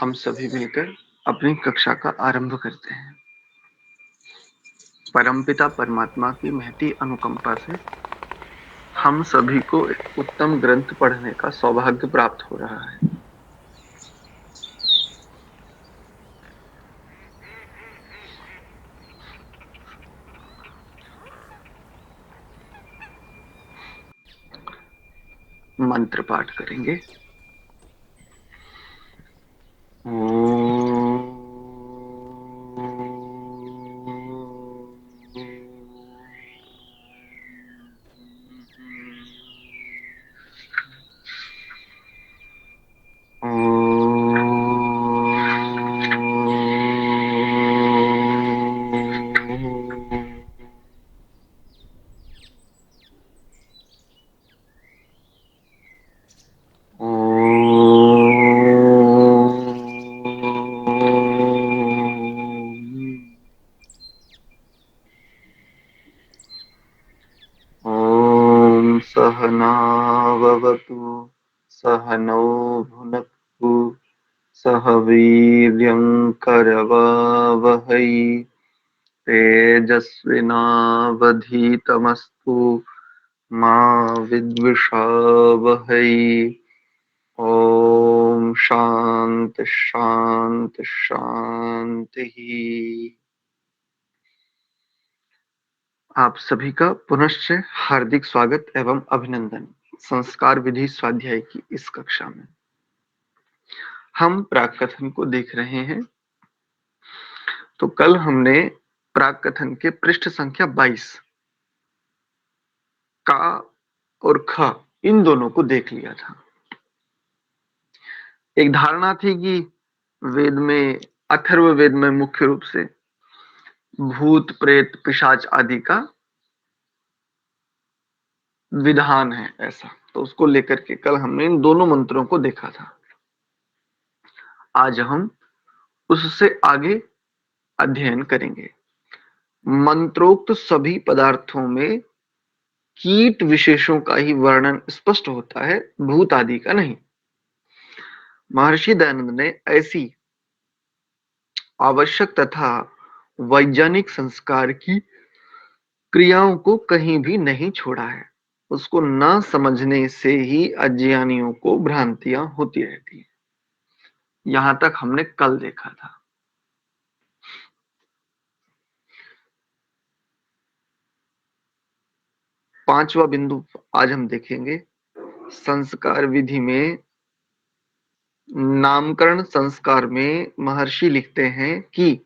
हम सभी मिलकर अपनी कक्षा का आरंभ करते हैं। परमपिता परमात्मा की महती अनुकंपा से हम सभी को एक उत्तम ग्रंथ पढ़ने का सौभाग्य प्राप्त हो रहा है। मंत्र पाठ करेंगे। सहनाववतु सहनौ भुनक्तु सह वीर्यं करवावहै तेजस्विनावधीतमस्तु मा विद्विषावहै। ओम शांति शांति शांति। आप सभी का पुनश्च हार्दिक स्वागत एवं अभिनंदन संस्कार विधि स्वाध्याय की इस कक्षा में। हम प्राक कथन को देख रहे हैं। तो कल हमने प्राक कथन के पृष्ठ संख्या 22 का और ख इन दोनों को देख लिया था। एक धारणा थी कि वेद में, अथर्ववेद में मुख्य रूप से भूत प्रेत पिशाच आदि का विधान है ऐसा, तो उसको लेकर के कल हमने इन दोनों मंत्रों को देखा था। आज हम उससे आगे अध्ययन करेंगे। मंत्रोक्त सभी पदार्थों में कीट विशेषों का ही वर्णन स्पष्ट होता है, भूत आदि का नहीं। महर्षि दयानंद ने ऐसी आवश्यक तथा वैज्ञानिक संस्कार की क्रियाओं को कहीं भी नहीं छोड़ा है। उसको न समझने से ही अज्ञानियों को भ्रांतियां होती रहती हैं। यहां तक हमने कल देखा था। पांचवा बिंदु आज हम देखेंगे। संस्कार विधि में नामकरण संस्कार में महर्षि लिखते हैं कि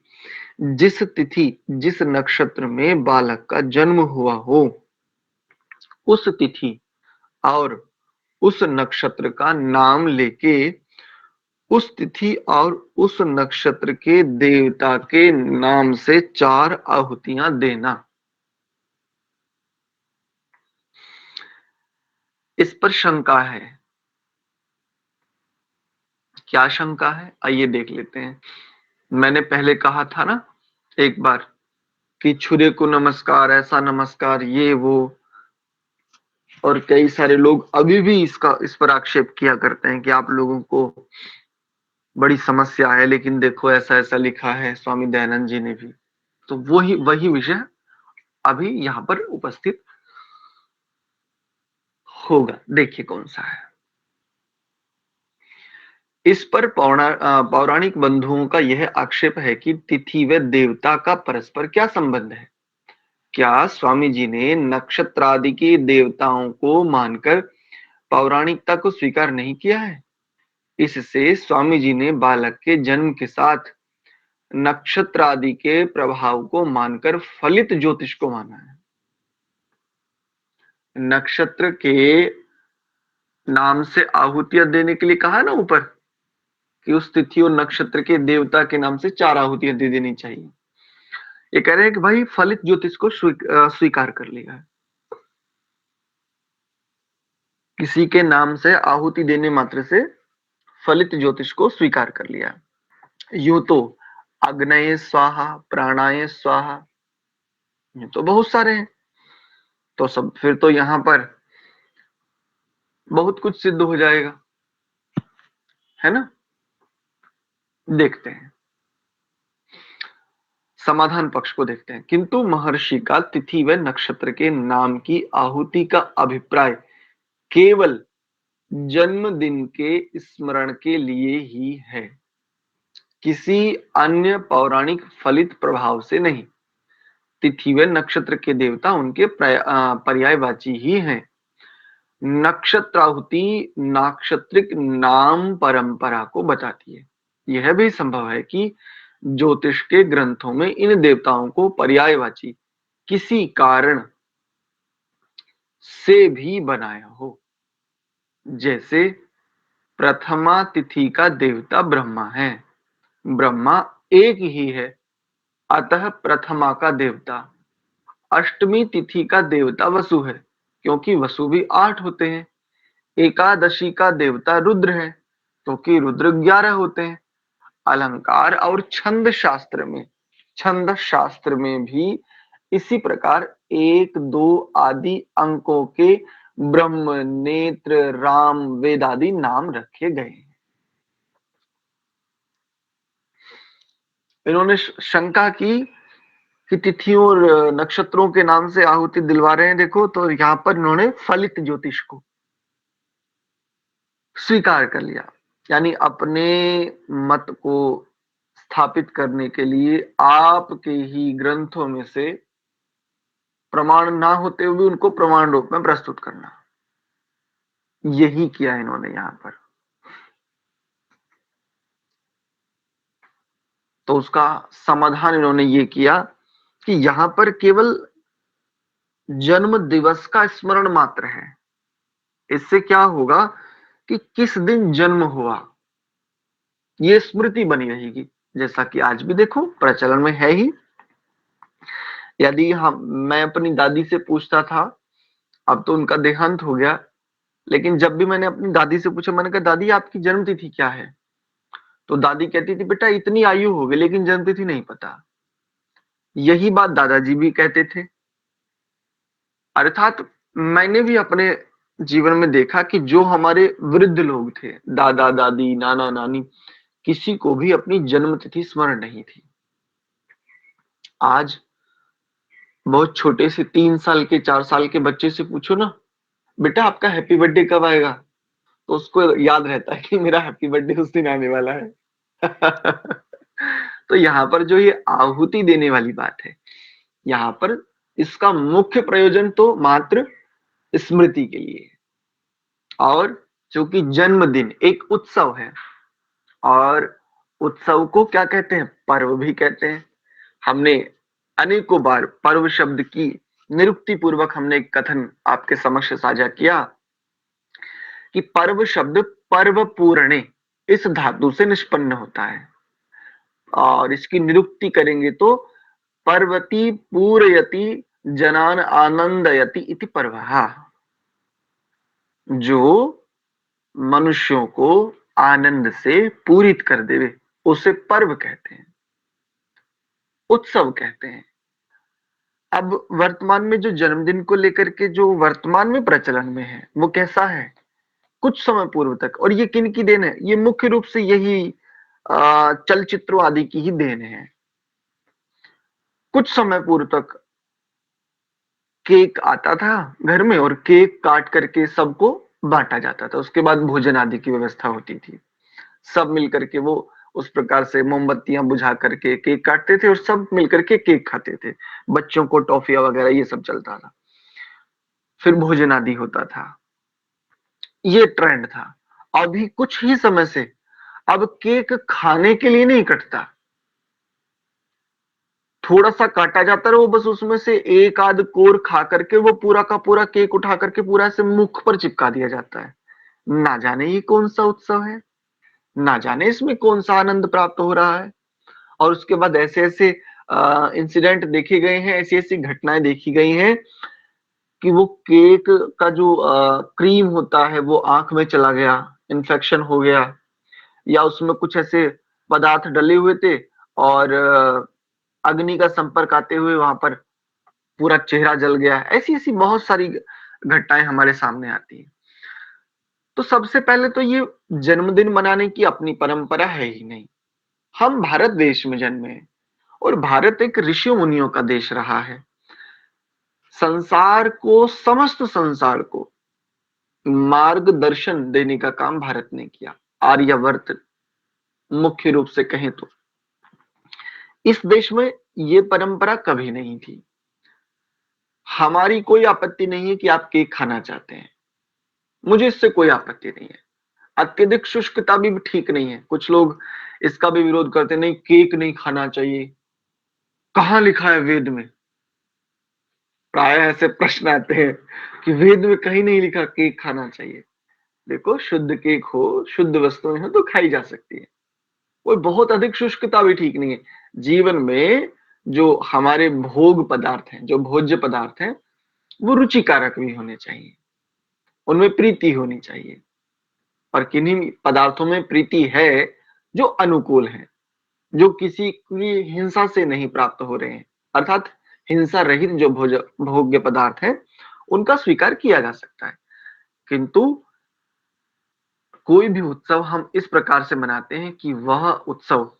जिस तिथि जिस नक्षत्र में बालक का जन्म हुआ हो, उस तिथि और उस नक्षत्र का नाम लेके उस तिथि और उस नक्षत्र के देवता के नाम से 4 आहुतियां देना। इस पर शंका है। क्या शंका है, आइए देख लेते हैं। मैंने पहले कहा था ना एक बार कि छुरे को नमस्कार, ऐसा नमस्कार, ये वो, और कई सारे लोग अभी भी इस पर आक्षेप किया करते हैं कि आप लोगों को बड़ी समस्या है, लेकिन देखो ऐसा ऐसा लिखा है स्वामी दयानंद जी ने भी। तो वही वही विषय अभी यहाँ पर उपस्थित होगा। देखिए कौन सा है। इस पर पौराणिक बंधुओं का यह आक्षेप है कि तिथि व देवता का परस्पर क्या संबंध है। क्या स्वामी जी ने नक्षत्रादि के देवताओं को मानकर पौराणिकता को स्वीकार नहीं किया है? इससे स्वामी जी ने बालक के जन्म के साथ नक्षत्र आदि के प्रभाव को मानकर फलित ज्योतिष को माना है। नक्षत्र के नाम से आहुतियां देने के लिए कहा ना ऊपर कि उस तिथि और नक्षत्र के देवता के नाम से 4 आहुतियां दे देनी चाहिए। ये कह रहे हैं कि भाई फलित ज्योतिष को स्वीकार कर लिया है। किसी के नाम से आहुति देने मात्र से फलित ज्योतिष को स्वीकार कर लिया। यूं तो अग्नये स्वाहा, प्राणाय स्वाहा, ये तो बहुत सारे हैं। तो सब फिर तो यहां पर बहुत कुछ सिद्ध हो जाएगा, है ना। देखते हैं, समाधान पक्ष को देखते हैं। किंतु महर्षि का तिथि व नक्षत्र के नाम की आहुति का अभिप्राय केवल जन्मदिन के स्मरण के लिए ही है, किसी अन्य पौराणिक फलित प्रभाव से नहीं। तिथि व नक्षत्र के देवता उनके पर्यायवाची ही हैं। नक्षत्राहुति नाक्षत्रिक नाम परंपरा को बताती है। यह भी संभव है कि ज्योतिष के ग्रंथों में इन देवताओं को पर्यायवाची किसी कारण से भी बनाया हो। जैसे प्रथमा तिथि का देवता ब्रह्मा है, ब्रह्मा एक ही है, अतः प्रथमा का देवता। अष्टमी तिथि का देवता वसु है, क्योंकि वसु भी 8 होते हैं। एकादशी का देवता रुद्र है, क्योंकि रुद्र 11 होते हैं। अलंकार और छंद शास्त्र में भी इसी प्रकार 1 2 आदि अंकों के ब्रह्म, नेत्र, राम, वेद आदि नाम रखे गए हैं। इन्होंने शंका की कि तिथियों और नक्षत्रों के नाम से आहुति दिलवा रहे हैं, देखो तो यहां पर इन्होंने फलित ज्योतिष को स्वीकार कर लिया, यानी अपने मत को स्थापित करने के लिए आपके ही ग्रंथों में से प्रमाण ना होते हुए उनको प्रमाण रूप में प्रस्तुत करना। यही किया इन्होंने यहां पर। तो उसका समाधान इन्होंने ये किया कि यहां पर केवल जन्म दिवस का स्मरण मात्र है। इससे क्या होगा कि किस दिन जन्म हुआ ये स्मृति बनी रहेगी। जैसा कि आज भी देखो प्रचलन में है ही। यदि मैं अपनी दादी से पूछता था, अब तो उनका देहांत हो गया, लेकिन जब भी मैंने अपनी दादी से पूछा, मैंने कहा दादी आपकी जन्म तिथि क्या है, तो दादी कहती थी बेटा इतनी आयु हो गई लेकिन जन्म तिथि नहीं पता। यही बात दादाजी भी कहते थे। अर्थात मैंने भी अपने जीवन में देखा कि जो हमारे वृद्ध लोग थे, दादा दादी, नाना नानी, किसी को भी अपनी जन्म तिथि स्मरण नहीं थी। आज बहुत छोटे से 3 साल के 4 साल के बच्चे से पूछो ना, बेटा आपका हैप्पी बर्थडे कब आएगा, तो उसको याद रहता है कि मेरा हैप्पी बर्थडे उस दिन आने वाला है। तो यहाँ पर जो ये आहुति देने वाली बात है, यहाँ पर इसका मुख्य प्रयोजन तो मात्र स्मृति के लिए है। और चूंकि जन्मदिन एक उत्सव है, और उत्सव को क्या कहते हैं, पर्व भी कहते हैं। हमने अनेकों बार पर्व शब्द की निरुक्ति पूर्वक हमने एक कथन आपके समक्ष साझा किया कि पर्व शब्द पर्व पूर्णे इस धातु से निष्पन्न होता है, और इसकी निरुक्ति करेंगे तो पर्वती पूरयति जनान आनंदयति इति पर्वः, जो मनुष्यों को आनंद से पूरित कर देवे उसे पर्व कहते हैं, उत्सव कहते हैं। अब वर्तमान में जो जन्मदिन को लेकर के जो वर्तमान में प्रचलन में है वो कैसा है, कुछ समय पूर्व तक, और ये किन की देन है, ये मुख्य रूप से यही चलचित्रों आदि की ही देन है। कुछ समय पूर्व तक केक आता था घर में और केक काट करके सबको बांटा जाता था, उसके बाद भोजन आदि की व्यवस्था होती थी। सब मिलकर के वो उस प्रकार से मोमबत्तियां बुझा करके केक काटते थे और सब मिलकर के केक खाते थे। बच्चों को टॉफियां वगैरह ये सब चलता था, फिर भोजन आदि होता था, ये ट्रेंड था। अभी कुछ ही समय से अब केक खाने के लिए नहीं कटता, थोड़ा सा काटा जाता है, वो बस उसमें से एक आध कोर खा करके वो पूरा का पूरा केक उठा करके पूरा से मुख पर चिपका दिया जाता है। ना जाने ये कौन सा उत्सव है, ना जाने इसमें कौन सा आनंद प्राप्त हो रहा है। और उसके बाद ऐसे ऐसे इंसिडेंट देखे गए हैं, ऐसी ऐसी घटनाएं देखी गई हैं कि वो केक का जो क्रीम होता है वो आंख में चला गया, इन्फेक्शन हो गया, या उसमें कुछ ऐसे पदार्थ डले हुए थे और अग्नि का संपर्क आते हुए वहां पर पूरा चेहरा जल गया। ऐसी ऐसी बहुत सारी घटनाएं हमारे सामने आती हैं। तो सबसे पहले तो ये जन्मदिन मनाने की अपनी परंपरा है ही नहीं, हम भारत देश में जन्मे हैं और भारत एक ऋषि मुनियों का देश रहा है। संसार को, समस्त संसार को मार्गदर्शन देने का काम भारत ने किया। आर्यवर्त मुख्य रूप से कहें तो इस देश में ये परंपरा कभी नहीं थी। हमारी कोई आपत्ति नहीं है कि आप केक खाना चाहते हैं, मुझे इससे कोई आपत्ति नहीं है। अत्यधिक शुष्कता भी ठीक नहीं है। कुछ लोग इसका भी विरोध करते हैं, नहीं केक नहीं खाना चाहिए, कहां लिखा है वेद में? प्राय ऐसे प्रश्न आते हैं कि वेद में कहीं नहीं लिखा केक खाना चाहिए। देखो, शुद्ध केक हो, शुद्ध वस्तुएं हो तो खाई जा सकती है। कोई बहुत अधिक शुष्कता भी ठीक नहीं है। जीवन में जो हमारे भोग पदार्थ हैं, जो भोज्य पदार्थ हैं, वो रुचिकारक भी होने चाहिए, उनमें प्रीति होनी चाहिए। और किन्हीं पदार्थों में प्रीति है जो अनुकूल है, जो किसी की हिंसा से नहीं प्राप्त हो रहे हैं, अर्थात हिंसा रहित जो भोग्य पदार्थ हैं उनका स्वीकार किया जा सकता है। किंतु कोई भी उत्सव हम इस प्रकार से मनाते हैं कि वह उत्सव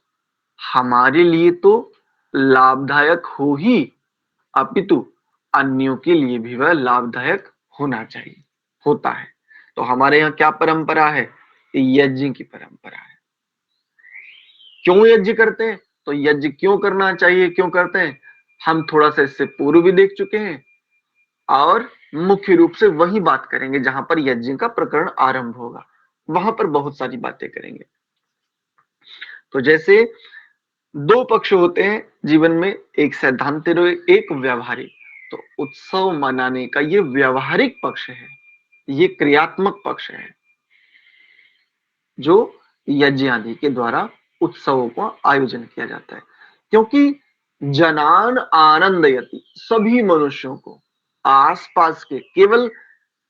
हमारे लिए तो लाभदायक हो ही, अपितु अन्यों के लिए भी वह लाभदायक होना चाहिए, होता है। तो हमारे यहाँ क्या परंपरा है? यज्ञ की परंपरा है। क्यों यज्ञ करते हैं? तो यज्ञ क्यों करना चाहिए, क्यों करते हैं, हम थोड़ा सा इससे पूर्व भी देख चुके हैं और मुख्य रूप से वही बात करेंगे जहां पर यज्ञ का प्रकरण आरंभ होगा, वहां पर बहुत सारी बातें करेंगे। तो जैसे दो पक्ष होते हैं जीवन में, एक सैद्धांतिक और एक व्यवहारिक। तो उत्सव मनाने का ये व्यवहारिक पक्ष है, ये क्रियात्मक पक्ष है, जो यज्ञ आदि के द्वारा उत्सवों का आयोजन किया जाता है। क्योंकि जनान आनंदयति, सभी मनुष्यों को, आसपास के, केवल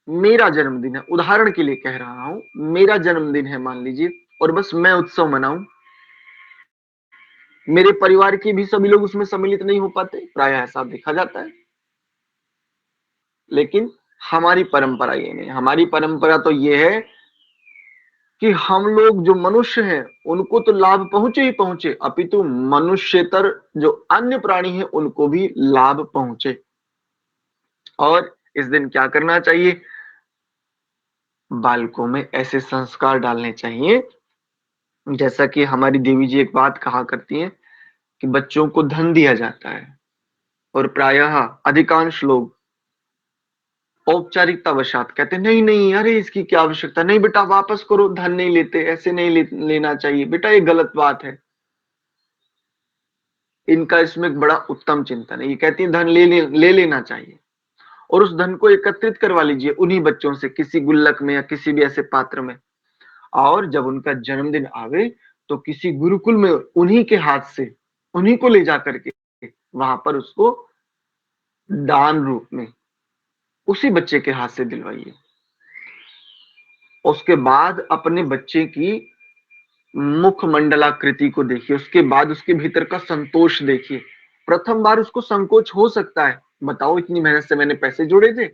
मेरा जन्मदिन है, उदाहरण के लिए कह रहा हूं, मेरा जन्मदिन है मान लीजिए, और बस मैं उत्सव मनाऊं, मेरे परिवार के भी सभी लोग उसमें सम्मिलित नहीं हो पाते, प्राय ऐसा देखा जाता है। लेकिन हमारी परंपरा ये नहीं, हमारी परंपरा तो ये है कि हम लोग जो मनुष्य हैं उनको तो लाभ पहुंचे ही पहुंचे, अपितु मनुष्यतर जो अन्य प्राणी हैं उनको भी लाभ पहुंचे। और इस दिन क्या करना चाहिए? बालकों में ऐसे संस्कार डालने चाहिए, जैसा कि हमारी देवी जी एक बात कहा करती हैं कि बच्चों को धन दिया जाता है, और प्रायः अधिकांश लोग औपचारिकता वशात कहते हैं नहीं नहीं, अरे इसकी क्या आवश्यकता, नहीं बेटा वापस करो, धन नहीं लेते, ऐसे नहीं लेना चाहिए बेटा, ये गलत बात है। इनका इसमें एक बड़ा उत्तम चिंतन है। ये कहती है धन ले लेना चाहिए, और उस धन को एकत्रित करवा लीजिए उन्हीं बच्चों से, किसी गुल्लक में या किसी भी ऐसे पात्र में, और जब उनका जन्मदिन आवे तो किसी गुरुकुल में उन्हीं के हाथ से, उन्हीं को ले जा करके वहां पर उसको दान रूप में उसी बच्चे के हाथ से दिलवाइए। उसके बाद अपने बच्चे की मुख मंडलाकृति को देखिए, उसके बाद उसके भीतर का संतोष देखिए। प्रथम बार उसको संकोच हो सकता है, बताओ इतनी मेहनत से मैंने पैसे जोड़े थे,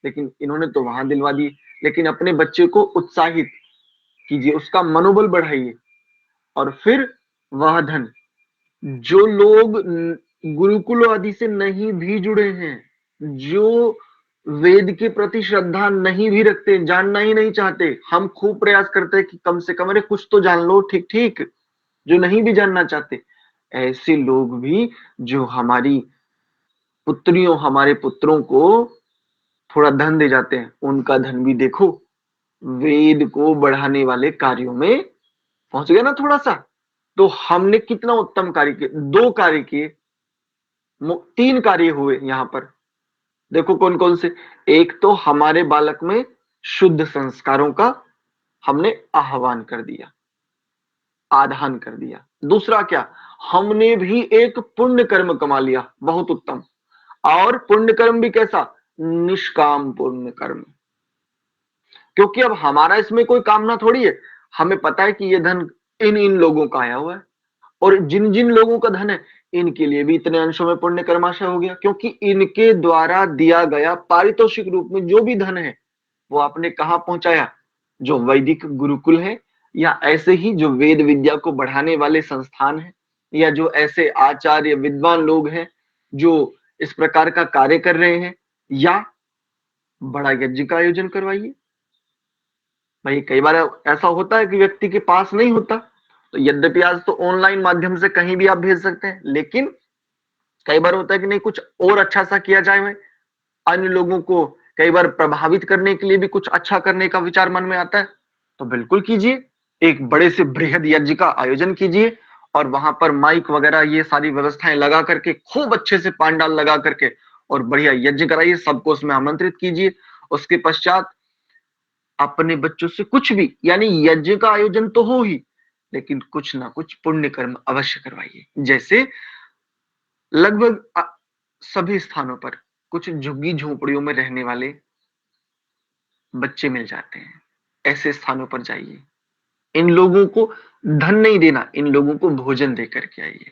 लेकिन इन्होंने तो वहां दिलवा दिए। लेकिन अपने बच्चे को उत्साहित कीजिए, उसका मनोबल बढ़ाइए, और फिर वह धन, जो लोग गुरुकुल आदि से नहीं भी जुड़े हैं, जो वेद के प्रति श्रद्धा नहीं भी रखते, जानना ही नहीं चाहते, हम खूब प्रयास करते हैं कि कम से कम अरे कुछ तो जान लो, ठीक ठीक, जो नहीं भी जानना चाहते, ऐसे लोग भी जो हमारी पुत्रियों, हमारे पुत्रों को थोड़ा धन दे जाते हैं, उनका धन भी देखो वेद को बढ़ाने वाले कार्यों में पहुंच गया ना थोड़ा सा। तो हमने कितना उत्तम कार्य किए, दो कार्य किए, तीन कार्य हुए यहां पर। देखो कौन कौन से? एक तो हमारे बालक में शुद्ध संस्कारों का हमने आह्वान कर दिया, आधान कर दिया। दूसरा क्या? हमने भी एक पुण्य कर्म कमा लिया, बहुत उत्तम। और पुण्य कर्म भी कैसा? निष्काम पुण्य कर्म। क्योंकि अब हमारा इसमें कोई कामना थोड़ी है, हमें पता है कि ये धन इन इन लोगों का आया हुआ है, और जिन जिन लोगों का धन है इनके लिए भी इतने अंशों में पुण्य कर्माशय हो गया, क्योंकि इनके द्वारा दिया गया पारितोषिक रूप में जो भी धन है वो आपने कहां पहुंचाया? जो वैदिक गुरुकुल है या ऐसे ही जो वेद विद्या को बढ़ाने वाले संस्थान हैं, या जो ऐसे आचार्य विद्वान लोग हैं जो इस प्रकार का कार्य कर रहे हैं, या बड़ा यज्ञ का आयोजन करवाइए। भाई कई बार ऐसा होता है कि व्यक्ति के पास नहीं होता, तो यद्यपि आज तो ऑनलाइन माध्यम से कहीं भी आप भेज सकते हैं, लेकिन कई बार होता है कि नहीं कुछ और अच्छा सा किया जाए, में अन्य लोगों को कई बार प्रभावित करने के लिए भी कुछ अच्छा करने का विचार मन में आता है, तो बिल्कुल कीजिए। एक बड़े से बृहद यज्ञ का आयोजन कीजिए और वहां पर माइक वगैरह ये सारी व्यवस्थाएं लगा करके, खूब अच्छे से पांडाल लगा करके और बढ़िया यज्ञ कराइए, सबको उसमें आमंत्रित कीजिए। उसके पश्चात अपने बच्चों से कुछ भी, यानी यज्ञ का आयोजन तो हो ही, लेकिन कुछ ना कुछ पुण्य कर्म अवश्य करवाइए। जैसे लगभग सभी स्थानों पर कुछ झुग्गी झोपड़ियों में रहने वाले बच्चे मिल जाते हैं, ऐसे स्थानों पर जाइए। इन लोगों को धन नहीं देना, इन लोगों को भोजन दे करके आइए।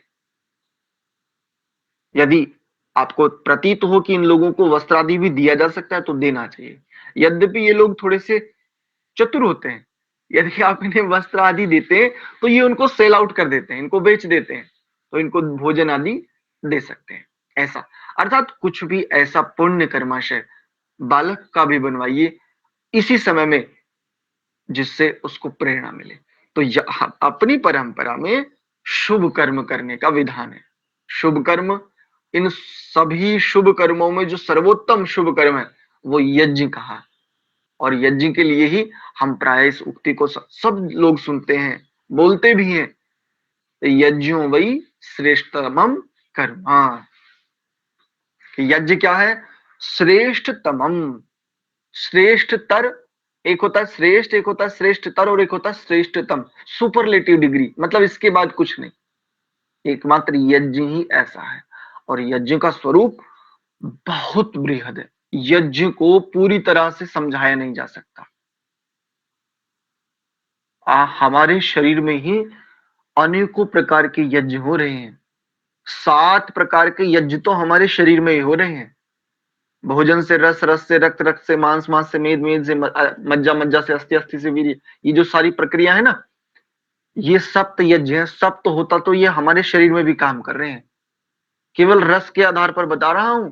यदि आपको प्रतीत हो कि इन लोगों को वस्त्र आदि भी दिया जा सकता है तो देना चाहिए। यद्यपि ये लोग थोड़े से चतुर होते हैं, यदि आप इन्हें वस्त्र आदि देते हैं तो ये उनको सेल आउट कर देते हैं, इनको बेच देते हैं, तो इनको भोजन आदि दे सकते हैं। ऐसा अर्थात कुछ भी ऐसा पुण्य कर्माशय बालक का भी बनवाइए इसी समय में, जिससे उसको प्रेरणा मिले। तो अपनी परंपरा में शुभ कर्म करने का विधान है। शुभ कर्म, इन सभी शुभ कर्मों में जो सर्वोत्तम शुभ कर्म है वो यज्ञ कहा, और यज्ञ के लिए ही हम प्राय इस उक्ति को सब लोग सुनते हैं, बोलते भी हैं, यज्ञो वही श्रेष्ठतमम कर्म। यज्ञ क्या है? श्रेष्ठतमम, श्रेष्ठतर। एक होता है श्रेष्ठ, एक होता है श्रेष्ठतर, और एक होता है श्रेष्ठतम, सुपरलेटिव डिग्री, मतलब इसके बाद कुछ नहीं। एकमात्र यज्ञ ही ऐसा है, और यज्ञ का स्वरूप बहुत बृहद है। यज्ञ को पूरी तरह से समझाया नहीं जा सकता। हमारे शरीर में ही अनेकों प्रकार के यज्ञ हो रहे हैं। 7 प्रकार के यज्ञ तो हमारे शरीर में ही हो रहे हैं। भोजन से रस, रस से रक्त, रक्त से मांस, मांस से मेद, मेद से मज्जा, मज्जा से अस्थि, अस्थि से वीर्य, ये जो सारी प्रक्रिया है ना, ये सप्त यज्ञ है। सप्त होता तो ये हमारे शरीर में भी काम कर रहे हैं, केवल रस के आधार पर बता रहा हूं।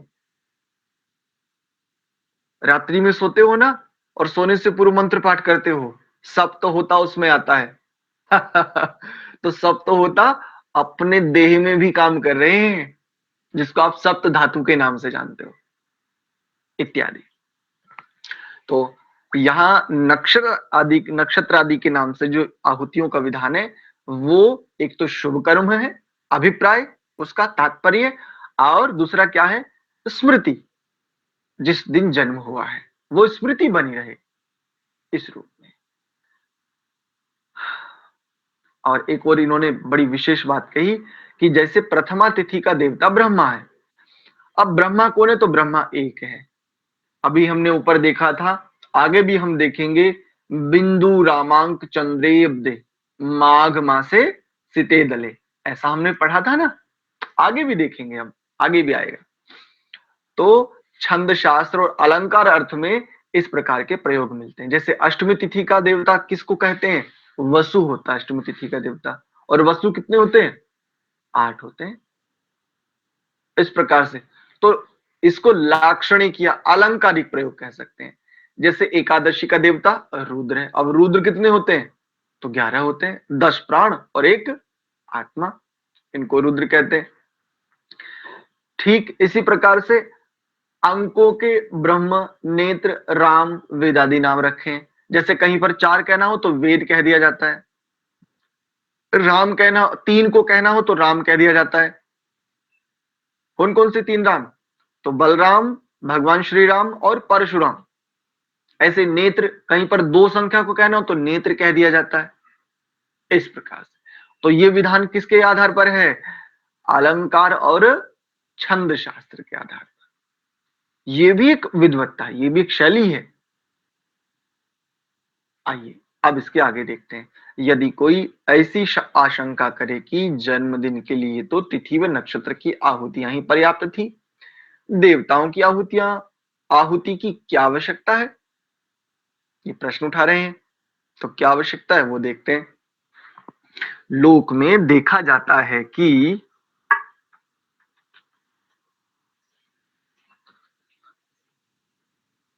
रात्रि में सोते हो ना, और सोने से पूर्व मंत्र पाठ करते हो, सप्त होता उसमें आता है। तो सप्त होता अपने देह में भी काम कर रहे हैं, जिसको आप सप्त धातु के नाम से जानते हो, इत्यादि। तो यहाँ नक्षत्र आदि के नाम से जो आहुतियों का विधान है, वो एक तो शुभ कर्म है, अभिप्राय उसका तात्पर्य, और दूसरा क्या है? स्मृति, जिस दिन जन्म हुआ है वो स्मृति बनी रहे इस रूप में। और एक और इन्होंने बड़ी विशेष बात कही कि जैसे प्रथमा तिथि का देवता ब्रह्मा है। अब ब्रह्मा कौन है? तो ब्रह्मा एक है। अभी हमने ऊपर देखा था, आगे भी हम देखेंगे, बिंदु रामांक चंद्रेब्दे माघ मासे सिते दले, ऐसा हमने पढ़ा था ना। आगे भी देखेंगे हम, आगे भी आएगा। तो छंद शास्त्र और अलंकार अर्थ में इस प्रकार के प्रयोग मिलते हैं। जैसे अष्टमी तिथि का देवता किसको कहते हैं? वसु होता है अष्टमी तिथि का देवता। और वसु कितने होते हैं? 8 होते हैं। इस प्रकार से तो इसको लाक्षणिक या अलंकारिक प्रयोग कह सकते हैं। जैसे एकादशी का देवता रुद्र है। अब रुद्र कितने होते हैं? तो 11 होते हैं, 10 प्राण और 1 आत्मा, इनको रुद्र कहते हैं। ठीक इसी प्रकार से अंकों के ब्रह्म, नेत्र, राम, वेद आदि नाम रखें। जैसे कहीं पर 4 कहना हो तो वेद कह दिया जाता है, राम कहना, 3 को कहना हो तो राम कह दिया जाता है। कौन कौन से 3 राम? तो बलराम, भगवान श्री राम और परशुराम। ऐसे नेत्र, कहीं पर 2 संख्या को कहना हो तो नेत्र कह दिया जाता है, इस प्रकार से। तो ये विधान किसके आधार पर है? अलंकार और छंद शास्त्र के आधार पर। ये भी एक विद्वत्ता है, ये भी एक शैली है। आइए अब इसके आगे देखते हैं। यदि कोई ऐसी आशंका करे कि जन्मदिन के लिए तो तिथि व नक्षत्र की आहुतियां ही पर्याप्त थी, देवताओं की आहुति की क्या आवश्यकता है? ये प्रश्न उठा रहे हैं। तो क्या आवश्यकता है वो देखते हैं। लोक में देखा जाता है कि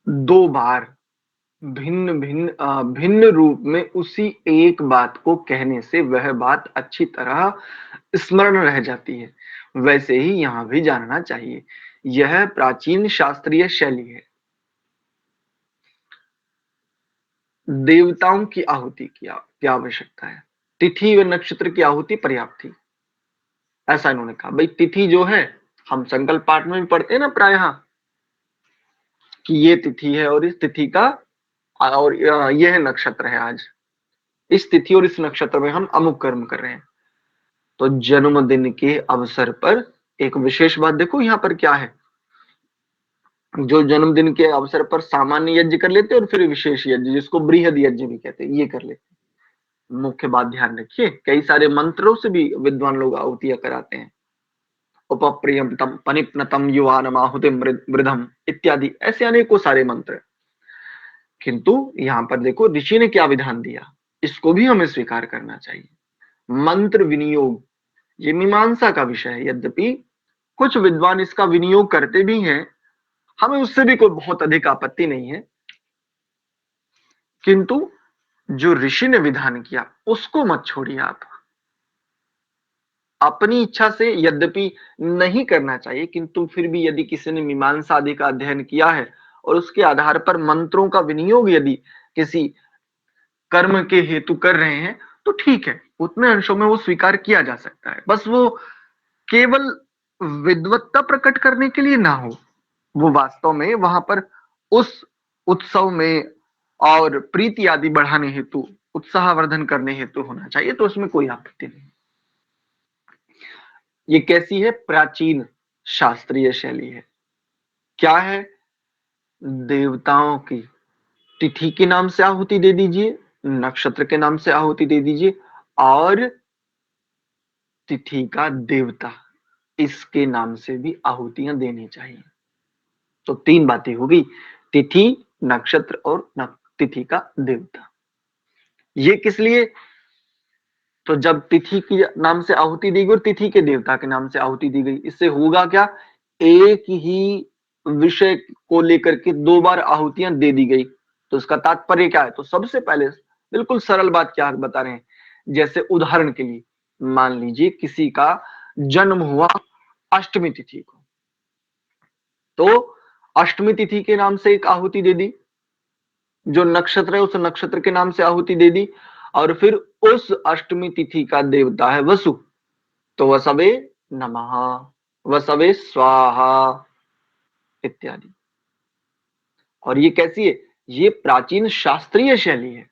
दो बार भिन्न रूप में उसी एक बात को कहने से वह बात अच्छी तरह स्मरण रह जाती है। वैसे ही यहां भी जानना चाहिए। यह प्राचीन शास्त्रीय शैली है। देवताओं की आहुति की क्या आवश्यकता है? तिथि व नक्षत्र की आहुति पर्याप्त थी। ऐसा इन्होंने कहा। भाई तिथि जो है, हम संकल्प पाठ में भी पढ़ते हैं ना प्रायः, कि ये तिथि है और इस तिथि का और यह नक्षत्र है। आज इस तिथि और इस नक्षत्र में हम अमुक कर्म कर रहे हैं। तो जन्मदिन के अवसर पर एक विशेष बात देखो यहाँ पर क्या है। जो जन्मदिन के अवसर पर सामान्य यज्ञ कर लेते हैं और फिर विशेष यज्ञ, जिसको बृहद यज्ञ भी कहते हैं, ये कर लेते हैं। मुख्य बात ध्यान रखिए, कई सारे मंत्रों से भी विद्वान लोग आहुतियां कराते हैं। उपप्रियम पनिप्नतम युवानम आहुतिम वृद्धम इत्यादि, ऐसे अनेकों सारे मंत्र। किंतु यहाँ पर देखो ऋषि ने क्या विधान दिया, इसको भी हमें स्वीकार करना चाहिए। मंत्र विनियोग ये मीमांसा का विषय है। यद्यपि कुछ विद्वान इसका विनियोग करते भी हैं, हमें उससे भी कोई बहुत अधिक आपत्ति नहीं है। किंतु जो ऋषि ने विधान किया उसको मत छोड़िए आप। अपनी इच्छा से यद्यपि नहीं करना चाहिए, किंतु फिर भी यदि किसी ने मीमांसा आदि का अध्ययन किया है और उसके आधार पर मंत्रों का विनियोग यदि किसी कर्म के हेतु कर रहे हैं, तो ठीक है, उतने अंशों में वो स्वीकार किया जा सकता है। बस वो केवल विद्वत्ता प्रकट करने के लिए ना हो, वो वास्तव में वहां पर उस उत्सव में और प्रीति आदि बढ़ाने हेतु, उत्साहवर्धन करने हेतु होना चाहिए। तो उसमें कोई आपत्ति नहीं। ये कैसी है? प्राचीन शास्त्रीय शैली है। क्या है? देवताओं की तिथि के नाम से आहुति दे दीजिए, नक्षत्र के नाम से आहुति दे दीजिए, और तिथि का देवता इसके नाम से भी आहुतियां देनी चाहिए। तो तीन बातें हो गई, तिथि, नक्षत्र और तिथि का देवता। ये किस लिए? तो जब तिथि के नाम से आहुति दी गई और तिथि के देवता के नाम से आहुति दी गई, इससे होगा क्या? एक ही विषय को लेकर के दो बार आहुतियां दे दी गई। तो इसका तात्पर्य क्या है? तो सबसे पहले बिल्कुल सरल बात क्या बता रहे हैं। जैसे उदाहरण के लिए मान लीजिए किसी का जन्म हुआ अष्टमी तिथि को, तो अष्टमी तिथि के नाम से एक आहुति दे दी, जो नक्षत्र है उस नक्षत्र के नाम से आहुति दे दी, और फिर उस अष्टमी तिथि का देवता है वसु, तो वसवे नमः, वसवे स्वाहा इत्यादि। और ये कैसी है? ये प्राचीन शास्त्रीय शैली है।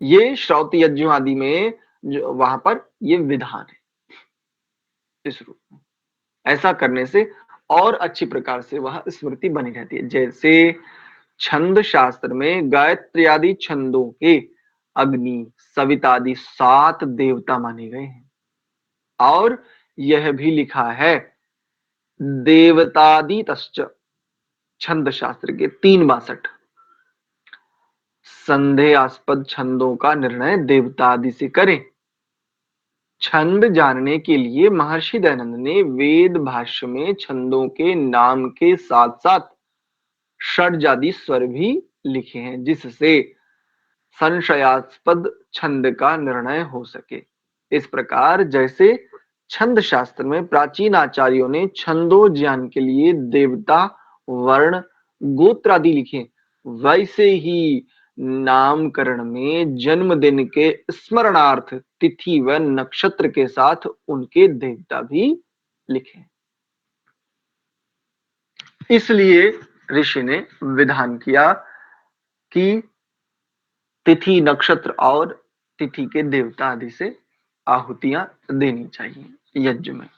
ये श्रौत यज्ञों आदि में जो वहां पर ये विधान है इस रूप में। ऐसा करने से और अच्छी प्रकार से वह स्मृति बनी रहती है। जैसे छंद शास्त्र में गायत्री आदि छंदों के अग्नि, सविता आदि 7 देवता माने गए हैं। और यह भी लिखा है देवतादि तश्च, छंद शास्त्र के 362 संदेहास्पद छंदों का निर्णय देवता आदि से करें। छंद जानने के लिए महर्षि दयानंद ने वेद भाष्य में छंदों के नाम के साथ साथ षड्जादि स्वर भी लिखे हैं, जिससे संशयास्पद छंद का निर्णय हो सके। इस प्रकार जैसे छंद शास्त्र में प्राचीन आचार्यों ने छंदो ज्ञान के लिए देवता, वर्ण, गोत्र आदि लिखे, वैसे ही नामकरण में जन्मदिन के स्मरणार्थ तिथि व नक्षत्र के साथ उनके देवता भी लिखे। इसलिए ऋषि ने विधान किया कि तिथि, नक्षत्र और तिथि के देवता आदि से आहुतियां देनी चाहिए यज्ञ में।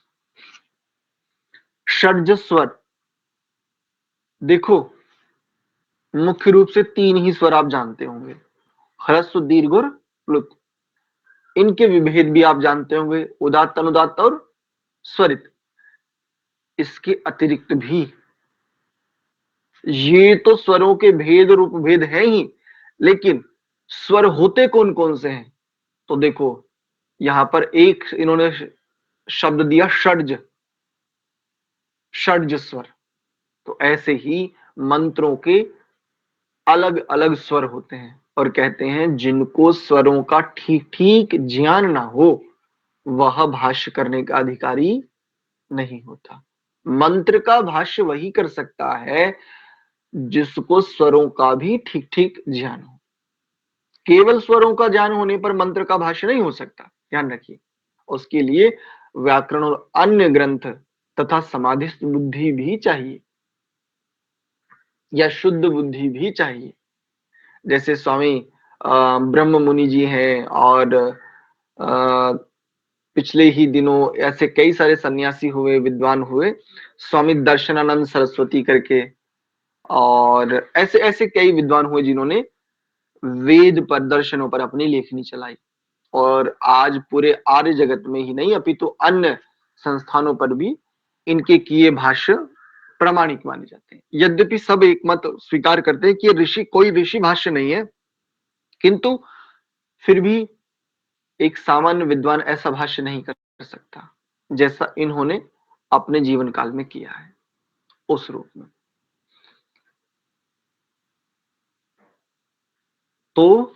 षड्ज स्वर देखो, मुख्य रूप से 3 ही स्वर आप जानते होंगे, ह्रस्व, दीर्घ और प्लुत। इनके विभेद भी आप जानते होंगे, उदात्त, अनुदात्त और स्वरित। इसके अतिरिक्त भी ये तो स्वरों के भेद रूप भेद है ही, लेकिन स्वर होते कौन कौन से हैं? तो देखो यहां पर एक इन्होंने शब्द दिया षड्ज, षड्ज स्वर। तो ऐसे ही मंत्रों के अलग अलग स्वर होते हैं और कहते हैं जिनको स्वरों का ठीक ठीक ज्ञान ना हो वह भाष्य करने का अधिकारी नहीं होता। मंत्र का भाष्य वही कर सकता है जिसको स्वरों का भी ठीक ठीक ज्ञान हो। केवल स्वरों का ज्ञान होने पर मंत्र का भाष्य नहीं हो सकता, ध्यान रखिए। उसके लिए व्याकरण और अन्य ग्रंथ तथा समाधिस्थ बुद्धि भी चाहिए या शुद्ध बुद्धि भी चाहिए। जैसे स्वामी ब्रह्म मुनि जी हैं और पिछले ही दिनों ऐसे कई सारे सन्यासी हुए, विद्वान हुए, स्वामी दर्शनानंद सरस्वती करके, और ऐसे ऐसे कई विद्वान हुए जिन्होंने वेद पर, दर्शनों पर अपनी लेखनी चलाई और आज पूरे आर्य जगत में ही नहीं अपितु अन्य संस्थानों पर भी इनके किए भाष्य प्रामाणिक माने जाते हैं। यद्यपि सब एक मत स्वीकार करते हैं कि ऋषि कोई ऋषि भाष्य नहीं है, किंतु फिर भी एक सामान्य विद्वान ऐसा भाष्य नहीं कर सकता जैसा इन्होंने अपने जीवन काल में किया है उस रूप में। तो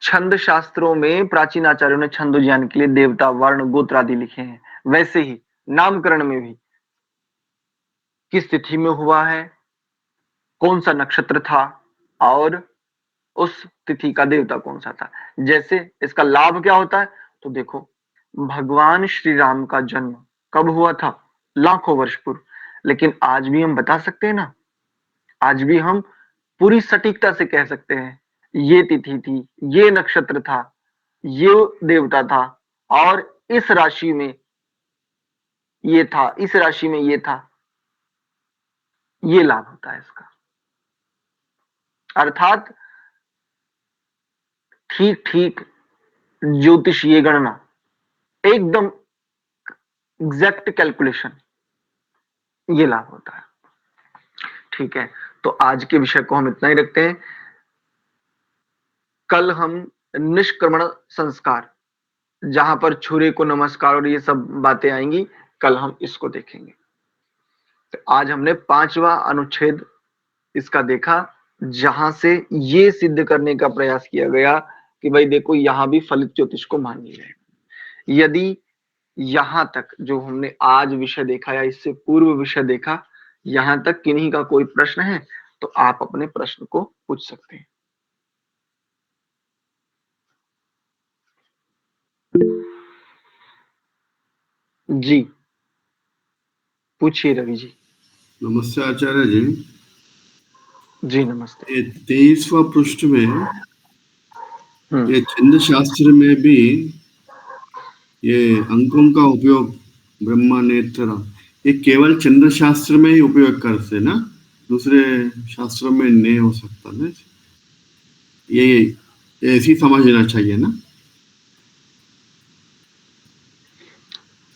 छंद शास्त्रों में प्राचीन आचार्यों ने छंद ज्ञान के लिए देवता, वर्ण, गोत्र आदि लिखे हैं। वैसे ही नामकरण में भी किस तिथि में हुआ है, कौन सा नक्षत्र था और उस तिथि का देवता कौन सा था। जैसे इसका लाभ क्या होता है, तो देखो भगवान श्री राम का जन्म कब हुआ था, लाखों वर्ष पूर्व, लेकिन आज भी हम बता सकते हैं ना, आज भी हम पूरी सटीकता से कह सकते हैं ये तिथि थी, ये नक्षत्र था, ये देवता था और इस राशि में ये था, इस राशि में ये था। ये लाभ होता है इसका, अर्थात ठीक ठीक ज्योतिषीय गणना, एकदम एग्जैक्ट कैलकुलेशन, ये लाभ होता है। ठीक है, तो आज के विषय को हम इतना ही रखते हैं। कल हम निष्क्रमण संस्कार, जहां पर छुरे को नमस्कार और ये सब बातें आएंगी, कल हम इसको देखेंगे। तो आज हमने 5वां अनुच्छेद इसका देखा, जहां से ये सिद्ध करने का प्रयास किया गया कि भाई देखो यहां भी फलित ज्योतिष को मान लिया है। यदि यहां तक जो हमने आज विषय देखा या इससे पूर्व विषय देखा, यहां तक किन्हीं का कोई प्रश्न है तो आप अपने प्रश्न को पूछ सकते हैं। जी पूछिए रवि जी। नमस्ते आचार्य जी। जी नमस्ते। ये 23वां पृष्ठ में ये हम्म, छंद शास्त्र में भी ये अंकों का उपयोग ब्रह्मा नेत्र, ये केवल छंद शास्त्र में ही उपयोग करते ना, दूसरे शास्त्रों में नहीं हो सकता ना, ये ऐसी समझना चाहिए ना।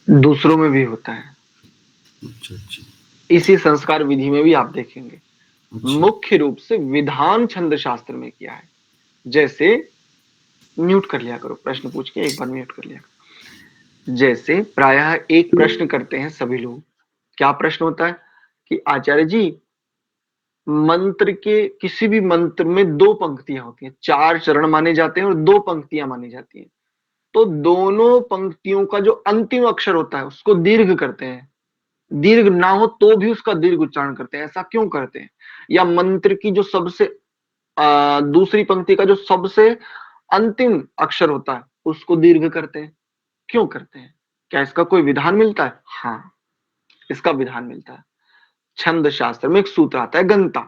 दूसरों में भी होता है, अच्छा अच्छा इसी संस्कार विधि में भी आप देखेंगे। अच्छा। मुख्य रूप से विधान छंद शास्त्र में किया है। जैसे म्यूट कर लिया करो, प्रश्न पूछ के एक बार म्यूट कर लिया करो। जैसे प्रायः एक प्रश्न करते हैं सभी लोग, क्या प्रश्न होता है कि आचार्य जी मंत्र के, किसी भी मंत्र में दो पंक्तियां होती हैं, 4 चरण माने जाते हैं और 2 पंक्तियां मानी जाती हैं। तो दोनों पंक्तियों का जो अंतिम अक्षर होता है उसको दीर्घ करते हैं, दीर्घ ना हो तो भी उसका दीर्घ उच्चारण करते हैं। ऐसा क्यों करते हैं? या मंत्र की जो सबसे दूसरी पंक्ति का जो सबसे अंतिम अक्षर होता है उसको दीर्घ करते हैं, क्यों करते हैं? क्या इसका कोई विधान मिलता है? हाँ, इसका विधान मिलता है। छंद शास्त्र में एक सूत्र आता है गंता,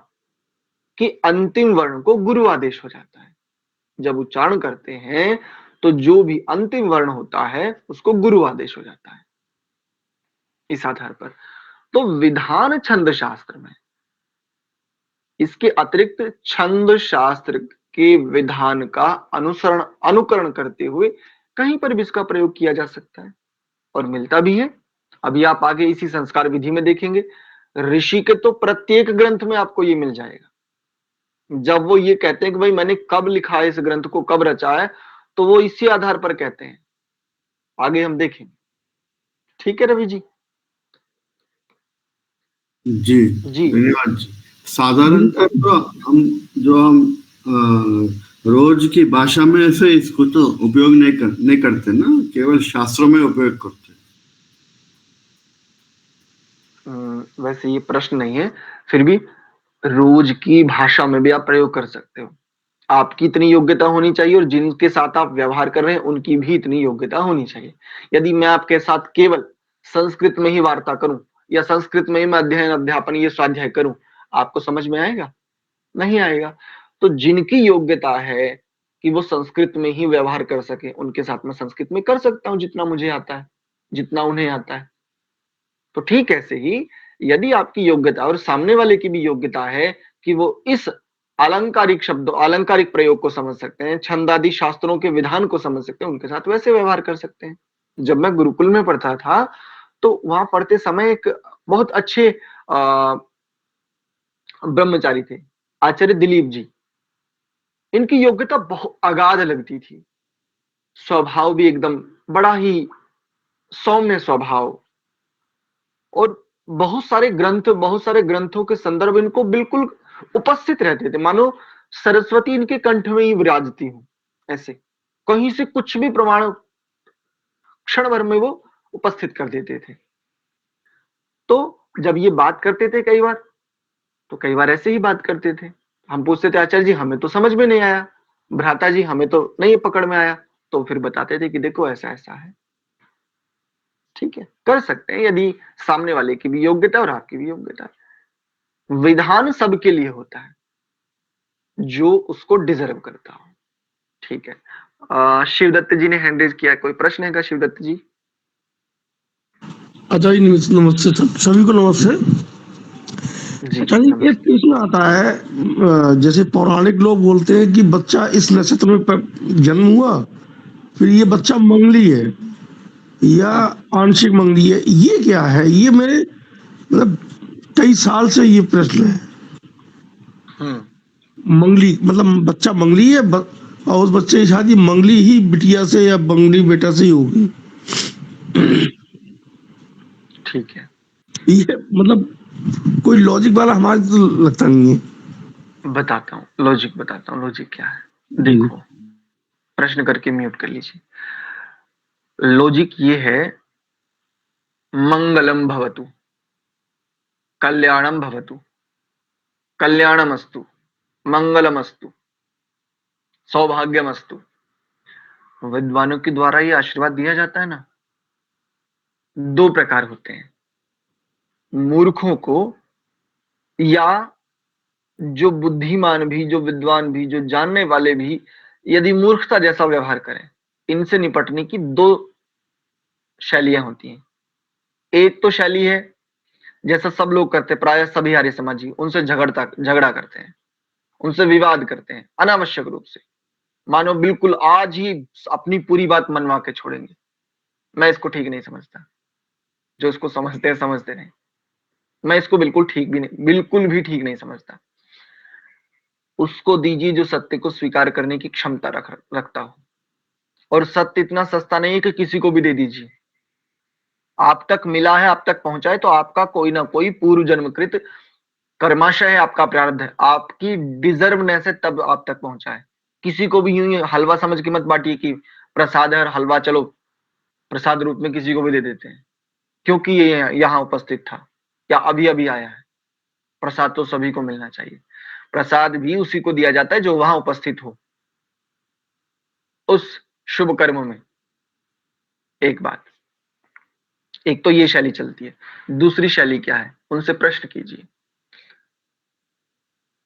कि अंतिम वर्ण को गुरु आदेश हो जाता है। जब उच्चारण करते हैं तो जो भी अंतिम वर्ण होता है उसको गुरु आदेश हो जाता है। इस आधार पर तो विधान छंद शास्त्र में, इसके अतिरिक्त छंद शास्त्र के विधान का अनुसरण, अनुकरण करते हुए कहीं पर भी इसका प्रयोग किया जा सकता है और मिलता भी है। अभी आप आगे इसी संस्कार विधि में देखेंगे, ऋषि के तो प्रत्येक ग्रंथ में आपको ये मिल जाएगा। जब वो ये कहते हैं कि भाई मैंने कब लिखा है, इस ग्रंथ को कब रचा है, तो वो इसी आधार पर कहते हैं। आगे हम देखें। ठीक है रवि जी? जी, जी धन्यवाद जी। साधारणतः तो हम रोज की भाषा में से इसको तो उपयोग नहीं करते ना, केवल शास्त्रों में उपयोग करते हैं। वैसे ये प्रश्न नहीं है, फिर भी रोज की भाषा में भी आप प्रयोग कर सकते हो। आपकी इतनी योग्यता होनी चाहिए और जिनके साथ आप व्यवहार कर रहे हैं उनकी भी इतनी योग्यता होनी चाहिए। यदि मैं आपके साथ केवल संस्कृत में ही वार्ता करूं या संस्कृत में ही मैं अध्ययन अध्यापन ये स्वाध्याय करूं, आपको समझ में आएगा? नहीं आएगा। तो जिनकी योग्यता है कि वो संस्कृत में ही व्यवहार कर सके, उनके साथ मैं संस्कृत में कर सकता हूं जितना मुझे आता है, जितना उन्हें आता है। तो ठीक ऐसे ही यदि आपकी योग्यता और सामने वाले की भी योग्यता है कि वो इस अलंकारिक शब्दों, अलंकारिक प्रयोग को समझ सकते हैं, छंद आदि शास्त्रों के विधान को समझ सकते हैं, उनके साथ वैसे व्यवहार कर सकते हैं। जब मैं गुरुकुल में पढ़ता था तो वहां पढ़ते समय एक बहुत अच्छे ब्रह्मचारी थे, आचार्य दिलीप जी। इनकी योग्यता बहुत अगाध लगती थी, स्वभाव भी एकदम बड़ा ही सौम्य स्वभाव, और बहुत सारे ग्रंथों के संदर्भ इनको बिल्कुल उपस्थित रहते थे, मानो सरस्वती इनके कंठ में ही विराजती हूं। ऐसे कहीं से कुछ भी प्रमाण क्षण भर में वो उपस्थित कर देते थे। तो जब ये बात करते थे कई बार, तो कई बार ऐसे ही बात करते थे। हम पूछते थे आचार्य जी हमें तो समझ में नहीं आया, भ्राता जी हमें तो नहीं पकड़ में आया, तो फिर बताते थे कि देखो ऐसा ऐसा है। ठीक है, कर सकते हैं यदि सामने वाले की भी योग्यता और आपकी भी योग्यता। विधान सबके लिए होता है जो उसको डिजर्व करता हो। ठीक है। शिवदत्त जी ने हैंड रेज किया, कोई प्रश्न है क्या शिवदत्त जी? आचार्य जी नमस्ते, सभी को नमस्ते। जी आचार्य जी एक नमस्ते। प्रश्न आता है, जैसे पौराणिक लोग बोलते हैं कि बच्चा इस नक्षत्र में जन्म हुआ, फिर ये बच्चा मंगली है या आंशिक मंगली है, ये क्या है? ये मेरे मतलब कई साल से ये प्रश्न है। मंगली मतलब बच्चा मंगली है और उस बच्चे की शादी मंगली ही बिटिया से या मंगली बेटा से ही होगी। ठीक है, ये मतलब कोई लॉजिक वाला हमारे तो लगता नहीं है। बताता हूँ लॉजिक, बताता हूँ लॉजिक क्या है। जी देखो, प्रश्न करके म्यूट कर लीजिए। लॉजिक ये है, मंगलम भवतु, कल्याणम भवतु, कल्याणमस्तु, मंगलमस्तु, सौभाग्यमस्तु। विद्वानों के द्वारा ये आशीर्वाद दिया जाता है ना। दो प्रकार होते हैं, मूर्खों को या जो बुद्धिमान भी, जो विद्वान भी, जो जानने वाले भी यदि मूर्खता जैसा व्यवहार करें, इनसे निपटने की दो शैलियां होती हैं। एक तो शैली है जैसा सब लोग करते, प्राय सभी आर्य समाजी उनसे झगड़ा करते हैं, उनसे विवाद करते हैं अनावश्यक रूप से, मानो बिल्कुल आज ही अपनी पूरी बात मनवा के छोड़ेंगे। मैं इसको ठीक नहीं समझता। जो इसको समझते हैं समझते रहे, मैं इसको बिल्कुल भी ठीक नहीं समझता। उसको दीजिए जो सत्य को स्वीकार करने की क्षमता रखता हो, और सत्य इतना सस्ता नहीं है कि किसी को भी दे दीजिए। आप तक मिला है, आप तक पहुंचा है, तो आपका कोई ना कोई पूर्व जन्मकृत कर्माशय है, आपका प्रारब्ध है, आपकी डिजर्वनेस है, तब आप तक पहुंचा है। किसी को भी यूं ही हलवा समझ के मत बांटिए कि प्रसाद है और हलवा चलो प्रसाद रूप में किसी को भी दे देते हैं क्योंकि ये यहाँ उपस्थित था या अभी अभी आया है। प्रसाद तो सभी को मिलना चाहिए। प्रसाद भी उसी को दिया जाता है जो वहां उपस्थित हो उस शुभ कर्म में। एक बात, एक तो ये शैली चलती है। दूसरी शैली क्या है, उनसे प्रश्न कीजिए।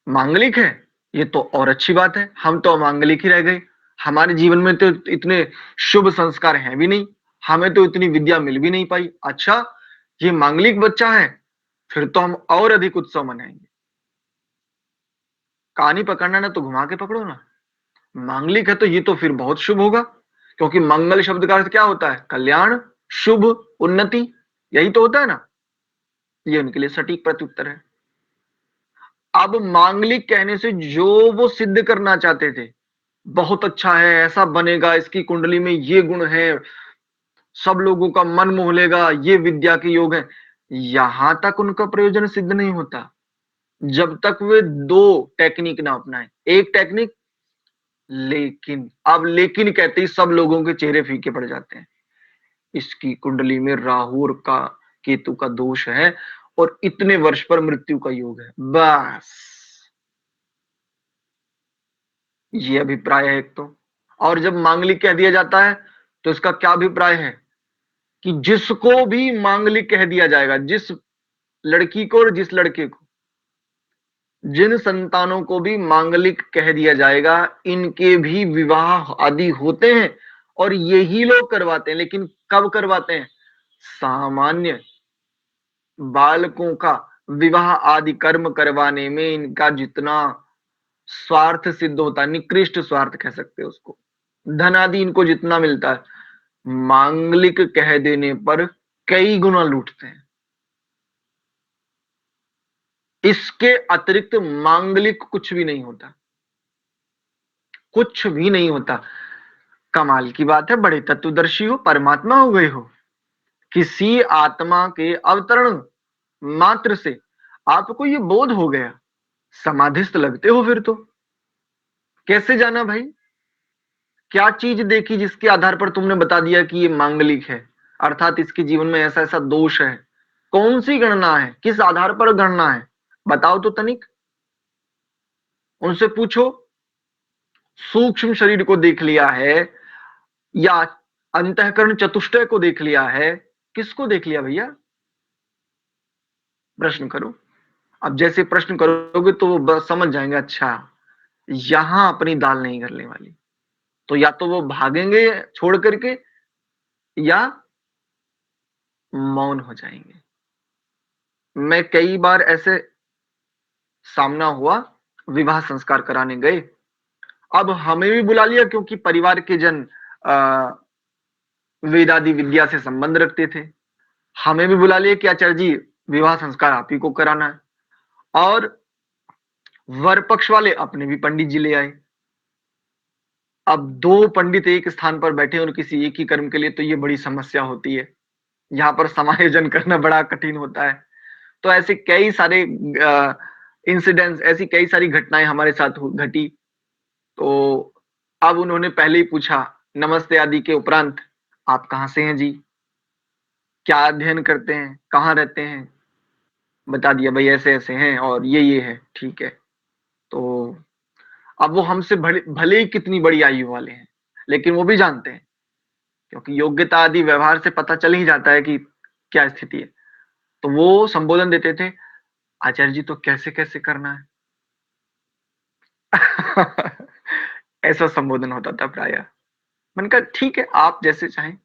मांगलिक है ये तो और अच्छी बात है, हम तो अमांगलिक ही रह गए, हमारे जीवन में तो इतने शुभ संस्कार हैं भी नहीं, हमें तो इतनी विद्या मिल भी नहीं पाई। अच्छा, ये मांगलिक बच्चा है, फिर तो हम और अधिक उत्सव मनाएंगे। कहानी पकड़ना ना तो घुमा के पकड़ो ना। मांगलिक है तो ये तो फिर बहुत शुभ होगा, क्योंकि मंगल शब्द का अर्थ क्या होता है? कल्याण, शुभ, उन्नति, यही तो होता है ना। ये उनके लिए सटीक प्रत्युत्तर है। अब मांगलिक कहने से जो वो सिद्ध करना चाहते थे, बहुत अच्छा है, ऐसा बनेगा, इसकी कुंडली में ये गुण है, सब लोगों का मन मोह लेगा, ये विद्या के योग है, यहां तक उनका प्रयोजन सिद्ध नहीं होता जब तक वे दो टेक्निक ना अपनाएं। एक टेक्निक लेकिन, अब लेकिन कहते ही सब लोगों के चेहरे फीके पड़ जाते हैं। इसकी कुंडली में राहु और का केतु का दोष है और इतने वर्ष पर मृत्यु का योग है, बस ये अभिप्राय है एक तो। और जब मांगलिक कह दिया जाता है तो इसका क्या अभिप्राय है कि जिसको भी मांगलिक कह दिया जाएगा, जिस लड़की को और जिस लड़के को, जिन संतानों को भी मांगलिक कह दिया जाएगा, इनके भी विवाह आदि होते हैं और यही लोग करवाते हैं। लेकिन कब करवाते हैं? सामान्य बालकों का विवाह आदि कर्म करवाने में इनका जितना स्वार्थ सिद्ध होता है, निकृष्ट स्वार्थ कह सकते हैं उसको, धन आदि इनको जितना मिलता है, मांगलिक कह देने पर कई गुना लूटते हैं। इसके अतिरिक्त मांगलिक कुछ भी नहीं होता, कुछ भी नहीं होता। कमाल की बात है, बड़े तत्वदर्शी हो, परमात्मा हो गए हो, किसी आत्मा के अवतरण मात्र से आपको ये बोध हो गया, समाधिस्थ लगते हो। फिर तो कैसे जाना भाई? क्या चीज देखी जिसके आधार पर तुमने बता दिया कि ये मांगलिक है, अर्थात इसके जीवन में ऐसा ऐसा दोष है? कौन सी गणना है, किस आधार पर गणना है, बताओ तो तनिक। उनसे पूछो। सूक्ष्म शरीर को देख लिया है या अंतःकरण चतुष्टय को देख लिया है? किसको देख लिया भैया? प्रश्न करो। अब जैसे प्रश्न करोगे तो वो समझ जाएंगे, अच्छा यहां अपनी दाल नहीं गलने वाली। तो या तो वो भागेंगे छोड़ करके या मौन हो जाएंगे। मैं कई बार ऐसे सामना हुआ, विवाह संस्कार कराने गए, अब हमें भी बुला लिया क्योंकि परिवार के जन वेदादि विद्या से संबंध रखते थे। हमें भी बुला लिया कि आचार्य जी विवाह संस्कार आप ही को कराना है, और वर पक्ष वाले अपने भी पंडित जी ले आए। अब दो पंडित एक स्थान पर बैठे और किसी एक ही कर्म के लिए, तो ये बड़ी समस्या होती है, यहाँ पर समायोजन करना बड़ा कठिन होता है। तो ऐसे कई सारे इंसिडेंट्स, ऐसी कई सारी घटनाएं हमारे साथ घटी। तो अब उन्होंने पहले ही पूछा नमस्ते आदि के उपरांत, आप कहाँ से हैं जी, क्या अध्ययन करते हैं, कहाँ रहते हैं, बता दिया भाई ऐसे ऐसे हैं और ये है, ठीक है। तो अब वो हमसे भले ही कितनी बड़ी आयु वाले हैं, लेकिन वो भी जानते हैं, क्योंकि योग्यता आदि व्यवहार से पता चल ही जाता है कि क्या स्थिति है। तो वो संबोधन देते थे, आचार्य जी तो कैसे कैसे करना है। ऐसा संबोधन होता था प्राय। मैंने कहा ठीक है, आप जैसे चाहें।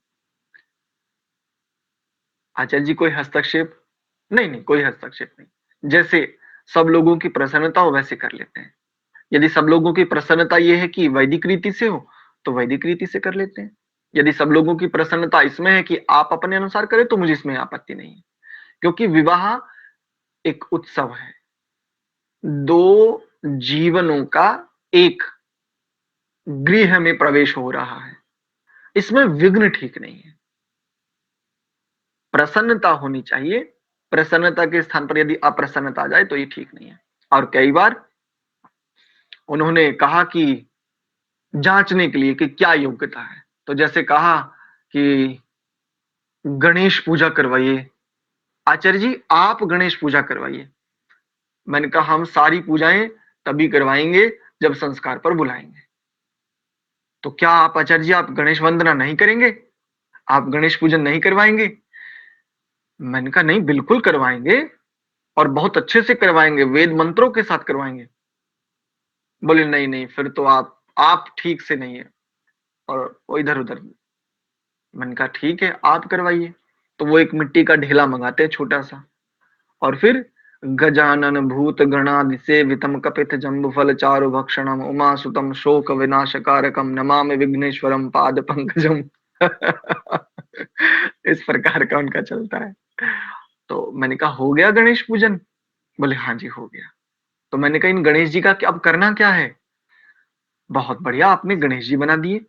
आचार्य जी कोई हस्तक्षेप? नहीं नहीं, कोई हस्तक्षेप नहीं, जैसे सब लोगों की प्रसन्नता हो वैसे कर लेते हैं। यदि सब लोगों की प्रसन्नता ये है कि वैदिक रीति से हो तो वैदिक रीति से कर लेते हैं। यदि सब लोगों की प्रसन्नता इसमें है कि आप अपने अनुसार करें तो मुझे इसमें आपत्ति नहीं है, क्योंकि विवाह एक उत्सव है, दो जीवनों का एक गृह में प्रवेश हो रहा है, इसमें विघ्न ठीक नहीं है। प्रसन्नता होनी चाहिए, प्रसन्नता के स्थान पर यदि अप्रसन्नता आ जाए तो ये ठीक नहीं है। और कई बार उन्होंने कहा कि जांचने के लिए कि क्या योग्यता है, तो जैसे कहा कि गणेश पूजा करवाइए। आचार्य जी आप गणेश पूजा करवाइए। मैंने कहा हम सारी पूजाएं तभी करवाएंगे जब संस्कार पर बुलाएंगे। तो क्या आप आचार्य जी आप गणेश वंदना नहीं करेंगे, आप गणेश पूजन नहीं करवाएंगे? मैंने कहा नहीं, बिल्कुल करवाएंगे और बहुत अच्छे से करवाएंगे, वेद मंत्रों के साथ करवाएंगे। बोले नहीं नहीं, फिर तो आप ठीक से नहीं है, और वो इधर उधर। मैंने कहा ठीक है आप करवाइए। तो वो एक मिट्टी का ढेला मंगाते हैं छोटा सा, और फिर गजानन भूत गणादि सेवितम कपित जम्बु फल चारु भक्षणम उमा सुतम शोक विनाशकारकम नमामि विघ्नेश्वरम पाद पंकजम। इस प्रकार का उनका चलता है। तो मैंने कहा हो गया गणेश पूजन? बोले हाँ जी हो गया। तो मैंने कहा इन गणेश जी का अब करना क्या है? बहुत बढ़िया, आपने गणेश जी बना दिए।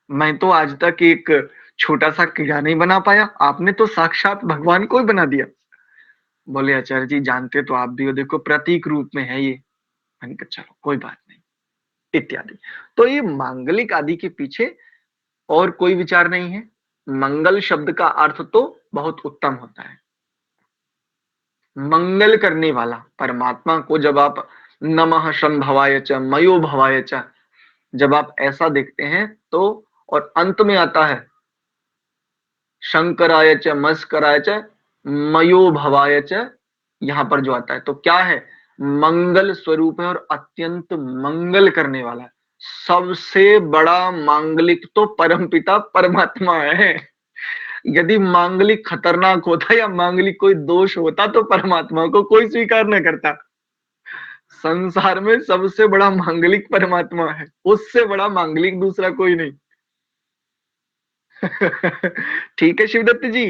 मैं तो आज तक एक छोटा सा कीड़ा नहीं बना पाया, आपने तो साक्षात भगवान को ही बना दिया। बोले आचार्य जी जानते तो आप भी हो, देखो प्रतीक रूप में है ये। मैंने कहा चलो कोई बात नहीं, इत्यादि। तो ये मांगलिक आदि के पीछे और कोई विचार नहीं है। मंगल शब्द का अर्थ तो बहुत उत्तम होता है, मंगल करने वाला। परमात्मा को जब आप नमः शंभवाय च मयो भवाय च जब आप ऐसा देखते हैं तो, और अंत में आता है शंकराय च मस्कराय च मयो भवाय च, यहां पर जो आता है तो क्या है? मंगल स्वरूप है और अत्यंत मंगल करने वाला है। सबसे बड़ा मांगलिक तो परमपिता परमात्मा है। यदि मांगलिक खतरनाक होता या मांगलिक कोई दोष होता तो परमात्मा को कोई स्वीकार न करता। संसार में सबसे बड़ा मांगलिक परमात्मा है, उससे बड़ा मांगलिक दूसरा कोई नहीं। ठीक है शिवदत्त जी।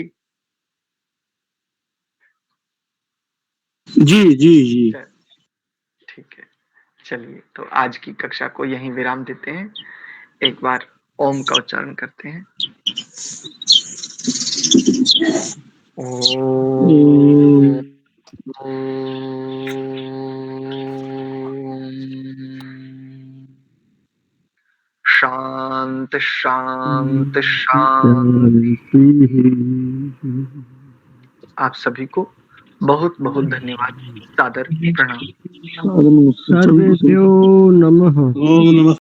जी जी जी। ठीक है, चलिए तो आज की कक्षा को यहीं विराम देते हैं। एक बार ओम का उच्चारण करते हैं। ओम। शांत शांत शांत। आप सभी को बहुत बहुत धन्यवाद, सादर प्रणाम। सर्वेभ्यो नमः। ओम नमः